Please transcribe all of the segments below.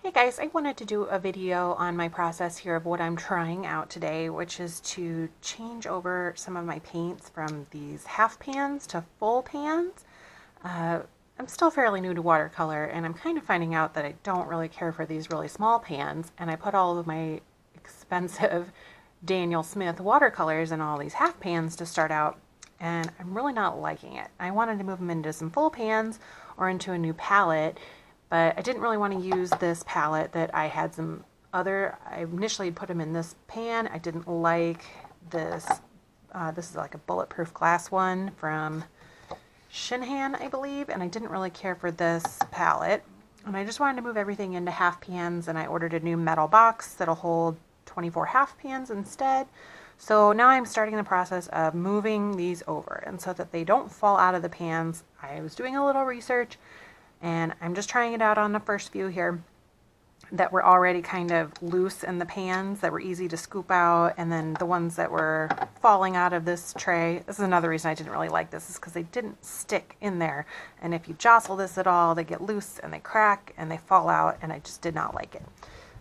Hey guys, I wanted to do a video on my process here of what I'm trying out today, which is to change over some of my paints from these half pans to full pans. I'm still fairly new to watercolor, and I'm kind of finding out that I don't really care for these really small pans, and I put all of my expensive Daniel Smith watercolors in all these half pans to start out, and I'm really not liking it. I wanted to move them into some full pans or into a new palette, but I didn't really want to use this palette that I had some other. I initially put them in this pan. I didn't like this. This is like a bulletproof glass one from Mrshandpainted, I believe, and I didn't really care for this palette. And I just wanted to move everything into half pans, and I ordered a new metal box that'll hold 24 half pans instead. So now I'm starting the process of moving these over, and so that they don't fall out of the pans, I was doing a little research, and I'm just trying it out on the first few here that were already kind of loose in the pans, that were easy to scoop out, and then the ones that were falling out of this tray. This is another reason I didn't really like this, is because they didn't stick in there, and if you jostle this at all, they get loose and they crack and they fall out, and I just did not like it.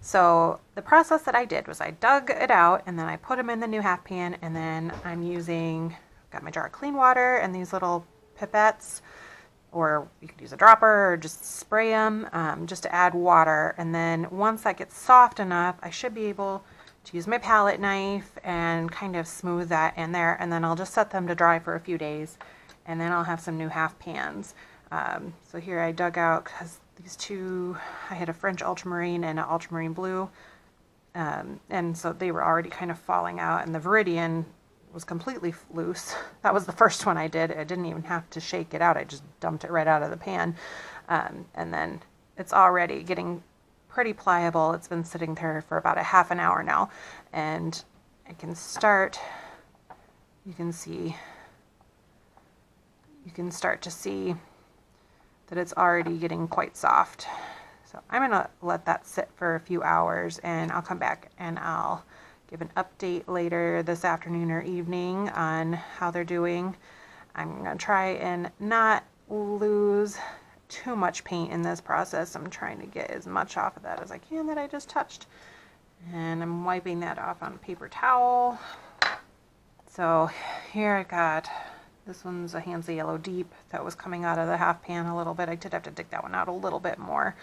So the process that I did was I dug it out, and then I put them in the new half pan, and then I'm got my jar of clean water and these little pipettes, or you could use a dropper or just spray them just to add water. And then once that gets soft enough, I should be able to use my palette knife and kind of smooth that in there, and then I'll just set them to dry for a few days, and then I'll have some new half pans. So here I dug out, because these two, I had a French ultramarine and an ultramarine blue, and so they were already kind of falling out, and the Viridian was completely loose. That was the first one I did. I didn't even have to shake it out. I just dumped it right out of the pan. And then it's already getting pretty pliable. It's been sitting there for about a half an hour now, and I can start, you can start to see that it's already getting quite soft. So I'm gonna let that sit for a few hours, and I'll come back and I'll give an update later this afternoon or evening on how they're doing. I'm gonna try and not lose too much paint in this process. I'm trying to get as much off of that as I can that I just touched. And I'm wiping that off on a paper towel. So here I got, this one's a Hansa Yellow Deep that was coming out of the half pan a little bit. I did have to dig that one out a little bit more.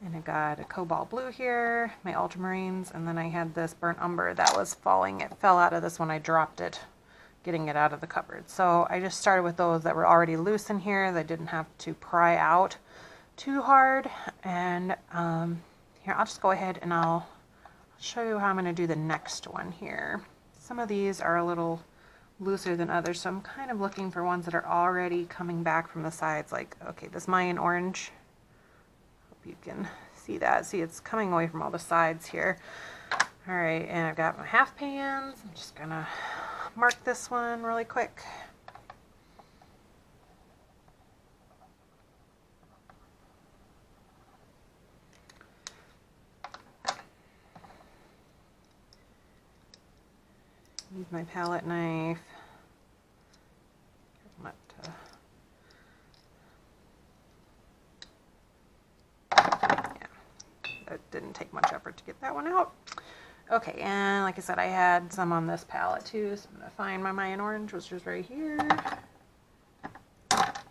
And I got a Cobalt Blue here, my ultramarines, and then I had this Burnt Umber that was falling. It fell out of this one. I dropped it, getting it out of the cupboard. So I just started with those that were already loose in here. They didn't have to pry out too hard. And here, I'll just go ahead and I'll show you how I'm going to do the next one here. Some of these are a little looser than others, so I'm kind of looking for ones that are already coming back from the sides. Like, okay, this Mayan Orange, you can see that. See, it's coming away from all the sides here. All right, and I've got my half pans. I'm just gonna mark this one really quick. Use my palette knife. It didn't take much effort to get that one out. Okay, and like I said, I had some on this palette too, so I'm going to find my Mayan Orange, which is right here. That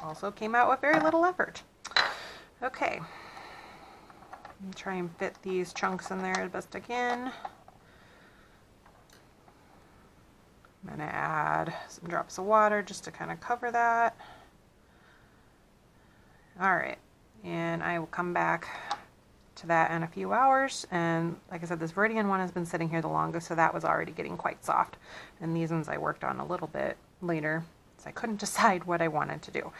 also came out with very little effort. Okay, I'm try and fit these chunks in there as best I can. I'm going to add some drops of water just to kind of cover that. All right, and I will come back to that in a few hours. And like I said, this Viridian one has been sitting here the longest, so that was already getting quite soft. And these ones I worked on a little bit later, so I couldn't decide what I wanted to do.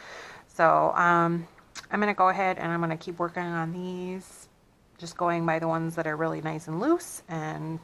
So I'm going to go ahead and I'm going to keep working on these, just going by the ones that are really nice and loose, and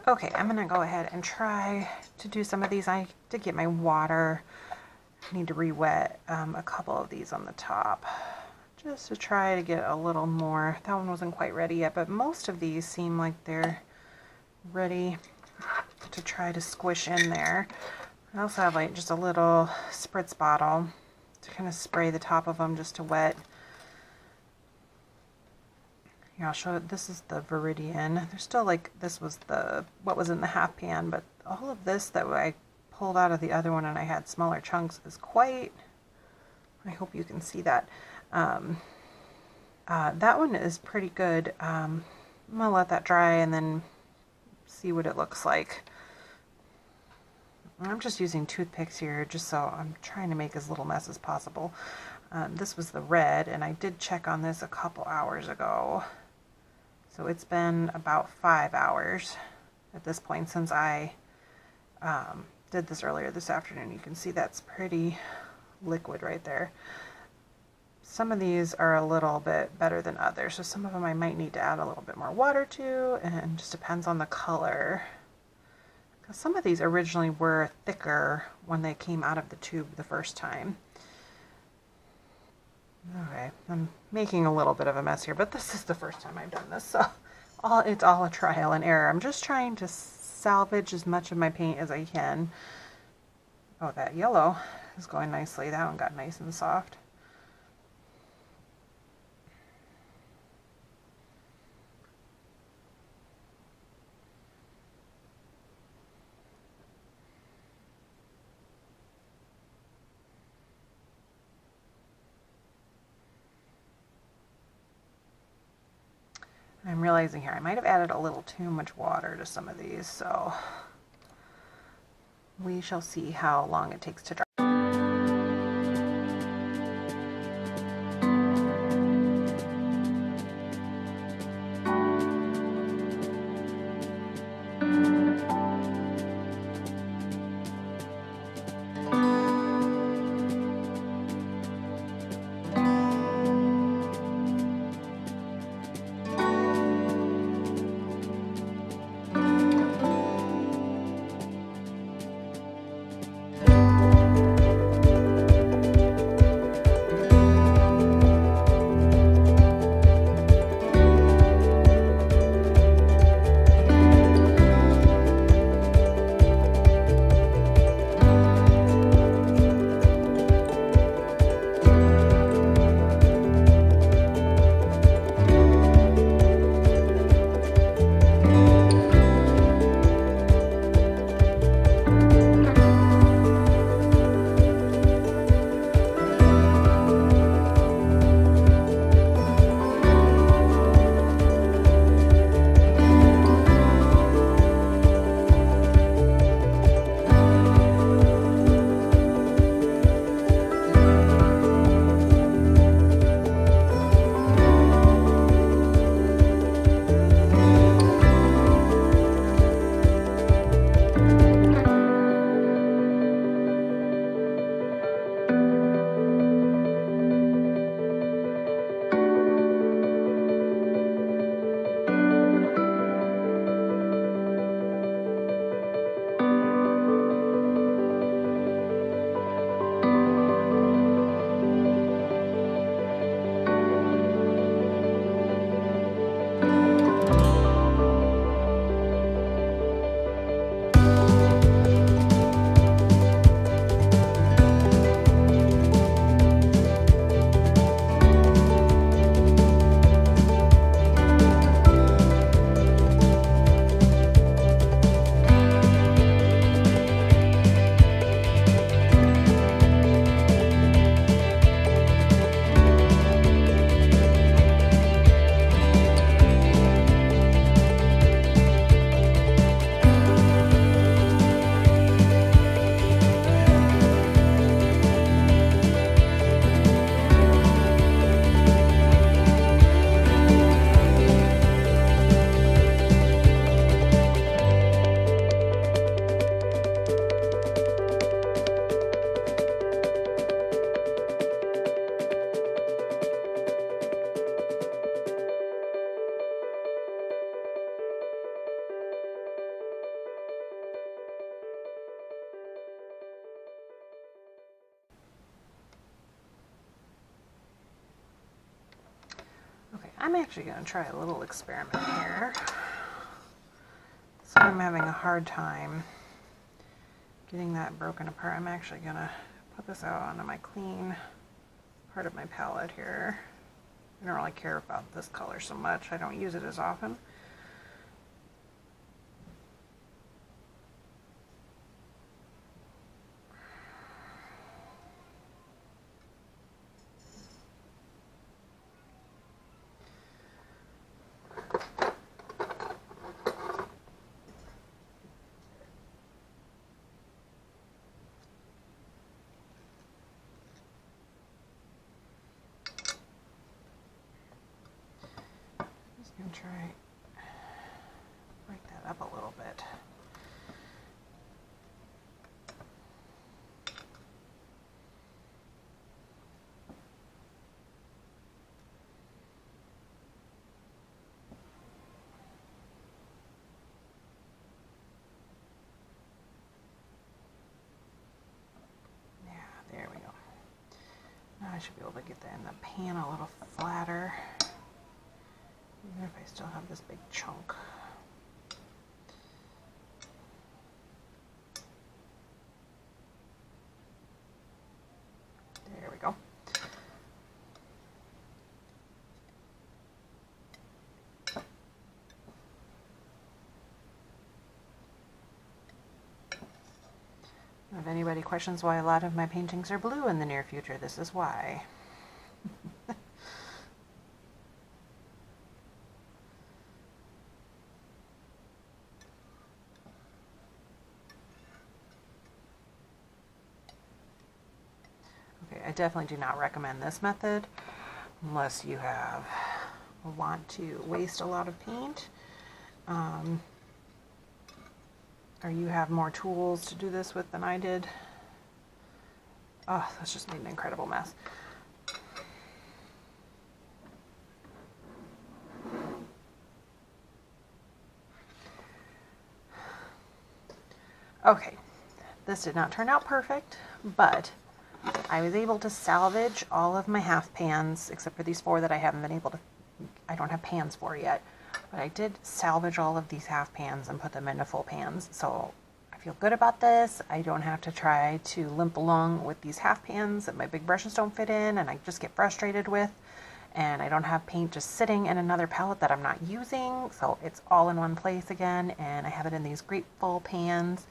Okay, I'm gonna go ahead and try to do some of these. I did get my water. I need to re-wet a couple of these on the top, just to try to get a little more. That one wasn't quite ready yet, but most of these seem like they're ready to try to squish in there. I also have like just a little spritz bottle to kind of spray the top of them just to wet. Here, I'll show it. This is the Viridian. There's still like, this was the, what was in the half pan, but all of this that I pulled out of the other one and I had smaller chunks is quite, I hope you can see that. That one is pretty good. I'm gonna let that dry and then see what it looks like. I'm just using toothpicks here just so I'm trying to make as little mess as possible. This was the red, and I did check on this a couple hours ago. So it's been about 5 hours at this point since I did this earlier this afternoon. You can see that's pretty liquid right there. Some of these are a little bit better than others, so some of them I might need to add a little bit more water to, and just depends on the color. Because some of these originally were thicker when they came out of the tube the first time. Okay, I'm making a little bit of a mess here, but this is the first time I've done this, so it's all a trial and error. I'm just trying to salvage as much of my paint as I can. Oh, that yellow is going nicely. That one got nice and soft. I'm realizing here I might have added a little too much water to some of these, so we shall see how long it takes to dry. I'm actually going to try a little experiment here. So I'm having a hard time getting that broken apart. I'm actually going to put this out onto my clean part of my palette here. I don't really care about this color so much. I don't use it as often. I'm going to try break that up a little bit. Yeah, there we go. Now I should be able to get that in the pan a little flatter. Even if I still have this big chunk. There we go. If anybody questions why a lot of my paintings are blue in the near future, this is why. I definitely do not recommend this method unless you want to waste a lot of paint, or you have more tools to do this with than I did. Oh, that's just made an incredible mess. Okay, this did not turn out perfect, but I was able to salvage all of my half pans, except for these 4 that I haven't been able to, I don't have pans for yet, but I did salvage all of these half pans and put them into full pans. So I feel good about this. I don't have to try to limp along with these half pans that my big brushes don't fit in and I just get frustrated with. And I don't have paint just sitting in another palette that I'm not using. So it's all in one place again, and I have it in these great full pans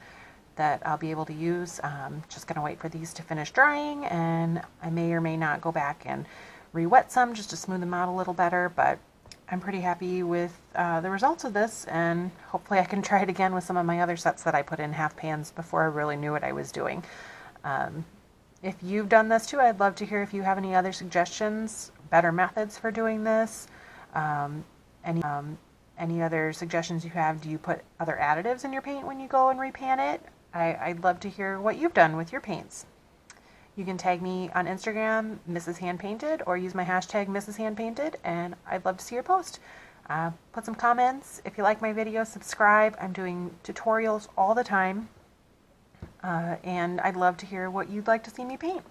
that I'll be able to use. Just gonna wait for these to finish drying, and I may or may not go back and re-wet some just to smooth them out a little better, but I'm pretty happy with the results of this, and hopefully I can try it again with some of my other sets that I put in half pans before I really knew what I was doing. If you've done this too, I'd love to hear if you have any other suggestions, better methods for doing this, any other suggestions you have. Do you put other additives in your paint when you go and repan it? I'd love to hear what you've done with your paints. You can tag me on Instagram, Mrshandpainted, or use my hashtag Mrshandpainted, and I'd love to see your post. Put some comments. If you like my videos, subscribe. I'm doing tutorials all the time, and I'd love to hear what you'd like to see me paint.